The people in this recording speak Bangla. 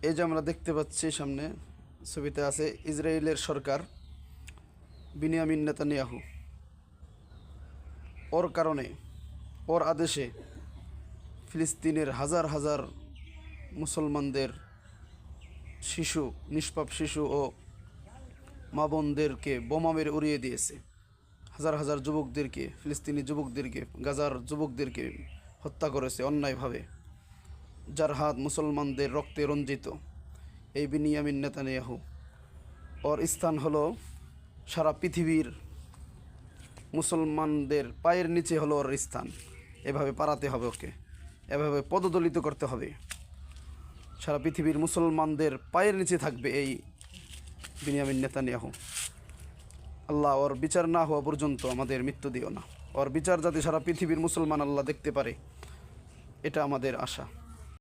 এই যে আমরা দেখতে পাচ্ছি সামনে ছবিতে আছে ইসরায়েলের সরকার বিনিয়ামিন নেতানিয়াহু। ওর কারণে, ওর আদেশে ফিলিস্তিনের হাজার হাজার মুসলমানদের শিশু, নিষ্পাপ শিশু ও মা বোনদেরকে বোমা মেরে উড়িয়ে দিয়েছে। হাজার হাজার যুবকদেরকে, ফিলিস্তিনি যুবকদেরকে, গাজার যুবকদেরকে হত্যা করেছে অন্যায়ভাবে, যার হাত মুসলমানদের রক্তে রঞ্জিত। এই বিনিয়ামিন নেতানিয়াহু, ওর স্থান হলো সারা পৃথিবীর মুসলমানদের পায়ের নিচে হলো ওর স্থান। এভাবে পারাতে হবে ওকে, এভাবে পদদলিত করতে হবে। সারা পৃথিবীর মুসলমানদের পায়ের নিচে থাকবে এই বিনিয়ামিন নেতানিয়াহু। আল্লাহ ওর বিচার না হওয়া পর্যন্ত আমাদের মৃত্যু দিও না। ওর বিচার যাতে সারা পৃথিবীর মুসলমান আল্লাহ দেখতে পারে, এটা আমাদের আশা।